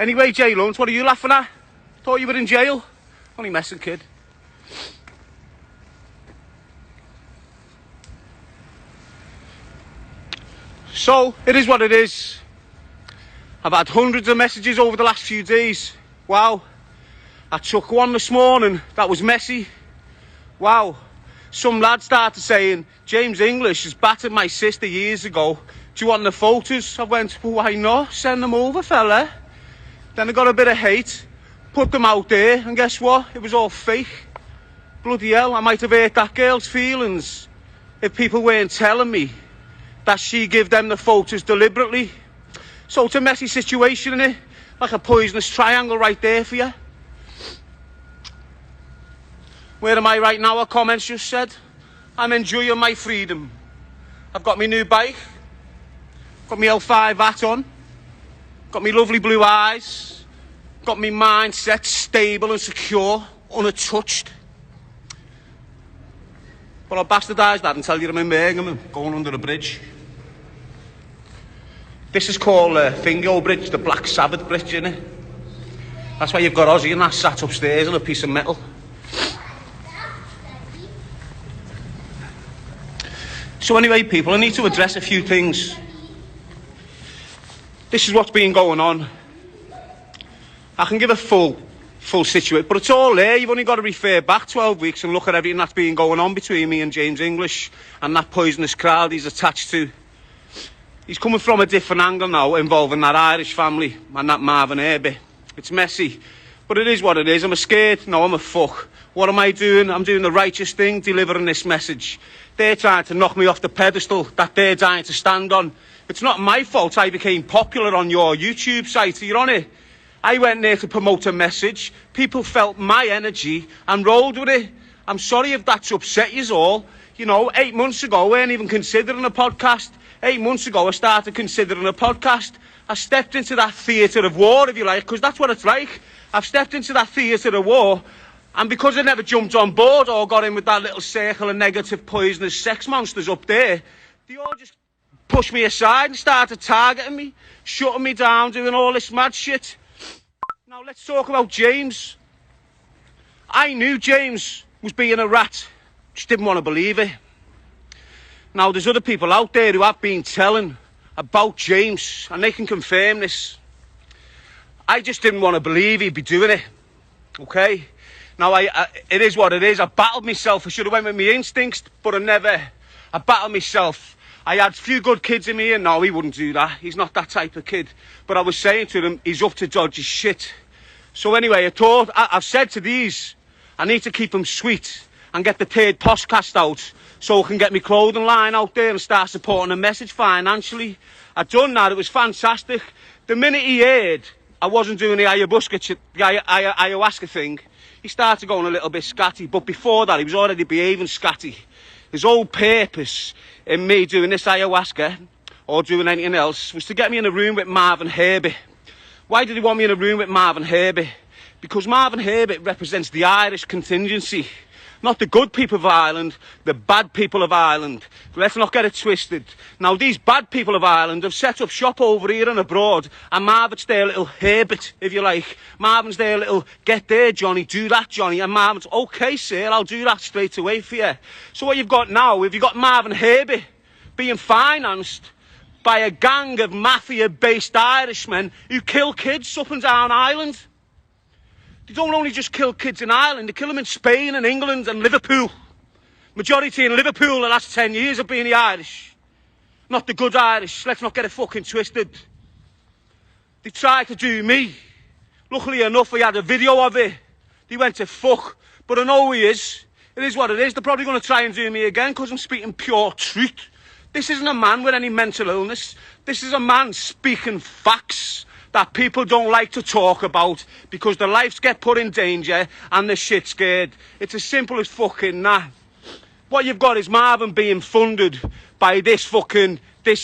Anyway, Jay Lunt, what are you laughing at? Thought you were in jail. Only messing, kid. So, it is what it is. I've had hundreds of messages over the last few days. Wow. I took one this morning that was messy. Wow. Some lad started saying, James English has battered my sister years ago. Do you want the photos? I went, well, why not? Send them over, fella. Then I got a bit of hate. Put them out there, and guess what? It was all fake. Bloody hell, I might have hurt that girl's feelings if people weren't telling me that she gave them the photos deliberately. So it's a messy situation, innit? Like a poisonous triangle right there for you. Where am I right now? Our comments just said. I'm enjoying my freedom. I've got my new bike. Got my L5 hat on. Got my lovely blue eyes. Got my mindset stable and secure, untouched. But I'll bastardise that and tell you I'm in Birmingham, going under a bridge. This is called Fingo Bridge, the Black Sabbath Bridge, innit? That's why you've got Ozzy and that sat upstairs on a piece of metal. So anyway, people, I need to address a few things. This is what's been going on. I can give a full situation, but it's all there. You've only got to refer back 12 weeks and look at everything that's been going on between me and James English and that poisonous crowd he's attached to. He's coming from a different angle now, involving that Irish family and that Marvin Herbie. It's messy, but it is what it is. I'm a scared. No, I'm a fuck. What am I doing? I'm doing the righteous thing, delivering this message. They're trying to knock me off the pedestal that they're dying to stand on. It's not my fault I became popular on your YouTube site. Are you on it? I went there to promote a message. People felt my energy and rolled with it. I'm sorry if that's upset you all. You know, 8 months ago, I weren't even considering a podcast. 8 months ago, I started considering a podcast. I stepped into that theatre of war, if you like, because that's what it's like. I've stepped into that theatre of war, and because I never jumped on board or got in with that little circle of negative, poisonous sex monsters up there, they all just pushed me aside and started targeting me, shutting me down, doing all this mad shit. Now, let's talk about James. I knew James was being a rat. Just didn't want to believe it. Now, there's other people out there who have been telling about James, and they can confirm this. I just didn't want to believe he'd be doing it. Okay? Now, it is what it is. I battled myself. I should have went with my instincts, but I battled myself. I had a few good kids in me, and no, he wouldn't do that. He's not that type of kid. But I was saying to them, he's up to dodgy shit. So anyway, I've said to these, I need to keep them sweet and get the third podcast out so I can get my clothing line out there and start supporting the message financially. I've done that. It was fantastic. The minute he heard I wasn't doing the ayahuasca thing, he started going a little bit scatty. But before that, he was already behaving scatty. His whole purpose in me doing this ayahuasca or doing anything else was to get me in a room with Marvin Herbie. Why did he want me in a room with Marvin Herbie? Because Marvin Herbie represents the Irish contingency. Not the good people of Ireland, the bad people of Ireland. Let's not get it twisted. Now, these bad people of Ireland have set up shop over here and abroad, and Marvin's their little Herbert, if you like. Marvin's their little, get there, Johnny, do that, Johnny. And Marvin's, OK, sir, I'll do that straight away for you. So what you've got now, you've got Marvin Herbie being financed by a gang of mafia-based Irishmen who kill kids up and down Ireland. They don't only just kill kids in Ireland, they kill them in Spain and England and Liverpool. Majority in Liverpool the last 10 years have been the Irish. Not the good Irish. Let's not get it fucking twisted. They tried to do me. Luckily enough, we had a video of it. They went to fuck. But I know who he is. It is what it is. They're probably going to try and do me again because I'm speaking pure truth. This isn't a man with any mental illness. This is a man speaking facts that people don't like to talk about because their lives get put in danger and they're shit scared. It's as simple as fucking that. What you've got is Marvin being funded by this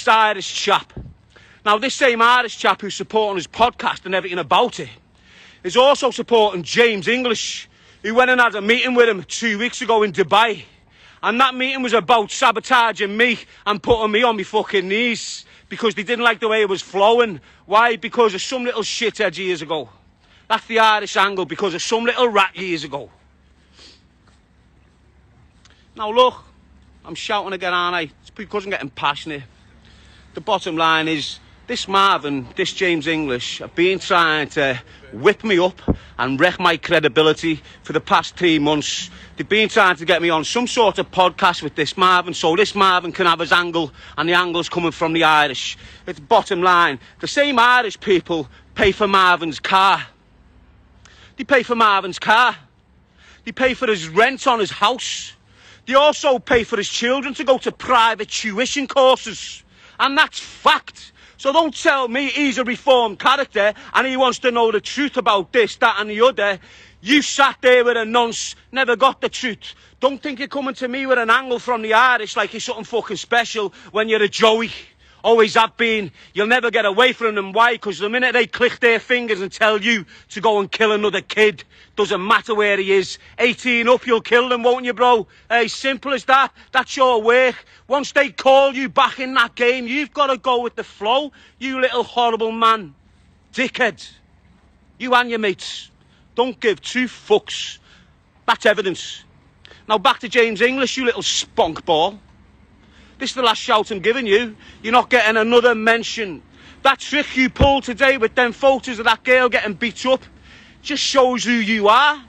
Irish chap. Now, this same Irish chap who's supporting his podcast and everything about it is also supporting James English, who went and had a meeting with him 2 weeks ago in Dubai. And that meeting was about sabotaging me and putting me on my fucking knees. because they didn't like the way it was flowing. Why? Because of some little shithead years ago. That's the Irish angle, because of some little rat years ago. Now look, I'm shouting again, aren't I? It's because I'm getting passionate. The bottom line is, this Marvin, this James English, have been trying to whip me up and wreck my credibility for the past 3 months. They've been trying to get me on some sort of podcast with this Marvin, so this Marvin can have his angle, and the angle's coming from the Irish. It's bottom line. The same Irish people pay for Marvin's car. They pay for Marvin's car. They pay for his rent on his house. They also pay for his children to go to private tuition courses. And that's fact. So don't tell me he's a reformed character and he wants to know the truth about this, that and the other. You sat there with a nonce, never got the truth. Don't think you're coming to me with an angle from the Irish like you're something fucking special when you're a Joey. Always have been. You'll never get away from them. Why? Because the minute they click their fingers and tell you to go and kill another kid, doesn't matter where he is, 18 up, you'll kill them, won't you, bro? Hey, simple as that. That's your work. Once they call you back in that game, you've got to go with the flow, you little horrible man. Dickhead. You and your mates. Don't give 2 fucks. That's evidence. Now back to James English, you little spunk ball. This is the last shout I'm giving you. You're not getting another mention. That trick you pulled today with them photos of that girl getting beat up just shows who you are.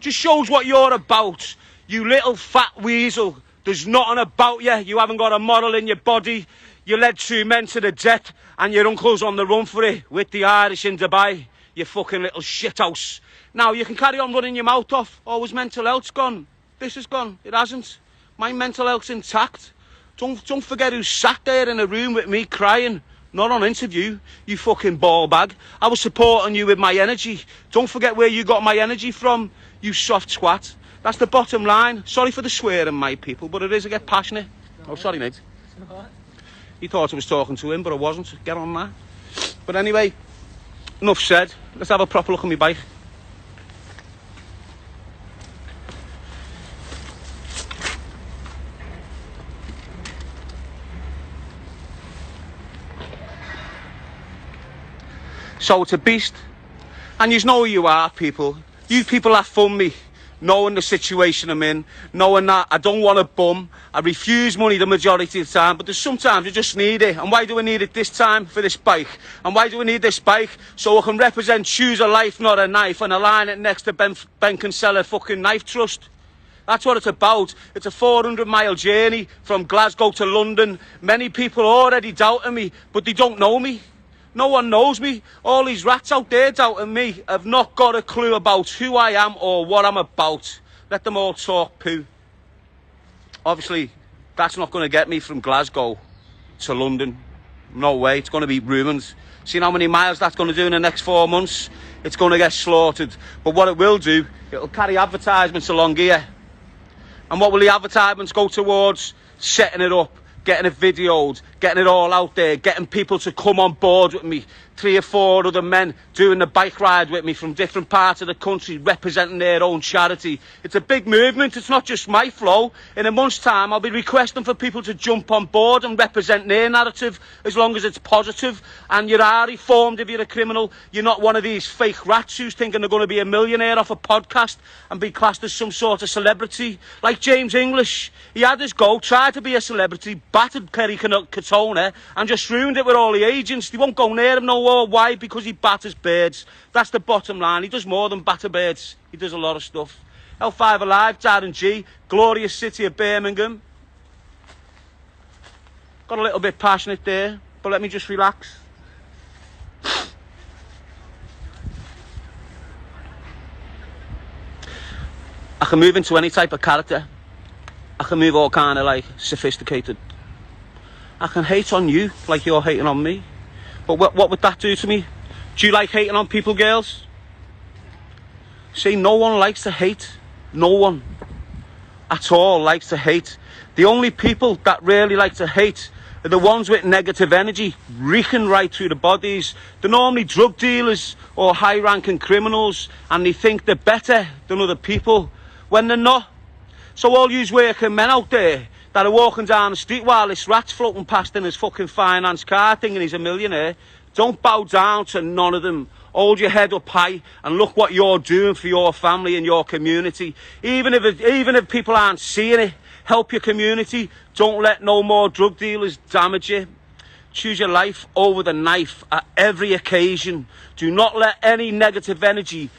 Just shows what you're about. You little fat weasel. There's nothing about you. You haven't got a model in your body. You led 2 men to the death and your uncle's on the run for it with the Irish in Dubai. You fucking little shithouse. Now you can carry on running your mouth off. Oh, his mental health's gone. This is gone. It hasn't. My mental health's intact. Don't forget who sat there in a room with me crying, not on interview, you fucking ball bag. I was supporting you with my energy. Don't forget where you got my energy from, you soft twat. That's the bottom line. Sorry for the swearing, my people, but it is, I get passionate. Oh, sorry, mate. He thought I was talking to him, but I wasn't. Get on that. But anyway, enough said. Let's have a proper look at my bike. So it's a beast. And you know who you are, people. You people have fun me, knowing the situation I'm in, knowing that I don't want a bum. I refuse money the majority of the time, but there's sometimes you just need it. And why do I need it this time? For this bike. And why do I need this bike? So I can represent choose a life, not a knife, and align it next to Ben Kinsella fucking knife trust. That's what it's about. It's a 400-mile journey from Glasgow to London. Many people already doubting me, but they don't know me. No one knows me. All these rats out there doubting me have not got a clue about who I am or what I'm about. Let them all talk poo. Obviously, that's not going to get me from Glasgow to London. No way. It's going to be ruined. See how many miles that's going to do in the next 4 months? It's going to get slaughtered. But what it will do, it'll carry advertisements along here. And what will the advertisements go towards? Setting it up, getting it videoed, getting it all out there, getting people to come on board with me. 3 or 4 other men doing the bike ride with me from different parts of the country, representing their own charity. It's a big movement. It's not just my flow. In a month's time, I'll be requesting for people to jump on board and represent their narrative, as long as it's positive. And you are reformed if you're a criminal. You're not one of these fake rats who's thinking they're going to be a millionaire off a podcast and be classed as some sort of celebrity. Like James English. He had his go, tried to be a celebrity, battered Kerry Katona, and just ruined it with all the agents. They won't go near him no more. Why? Because he batters birds. That's the bottom line. He does more than batter birds. He does a lot of stuff. L5 Alive, Darren G, glorious city of Birmingham. Got a little bit passionate there, but let me just relax. I can move into any type of character. I can move all kind of like sophisticated. I can hate on you like you're hating on me. But what would that do to me? Do you like hating on people, girls? See, no one likes to hate. No one at all likes to hate. The only people that really like to hate are the ones with negative energy reeking right through the bodies. They're normally drug dealers or high-ranking criminals, and they think they're better than other people when they're not. So all yous working men out there that are walking down the street while this rat's floating past in his fucking finance car thinking he's a millionaire. Don't bow down to none of them. Hold your head up high and look what you're doing for your family and your community. Even if people aren't seeing it, help your community. Don't let no more drug dealers damage you. Choose your life over the knife at every occasion. Do not let any negative energy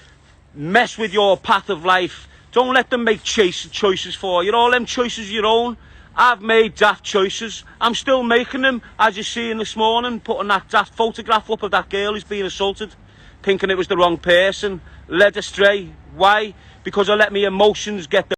mess with your path of life. Don't let them make choices for you. All them choices your own. I've made daft choices. I'm still making them, as you're seeing this morning, putting that daft photograph up of that girl who's being assaulted, thinking it was the wrong person, led astray. Why? Because I let my emotions get the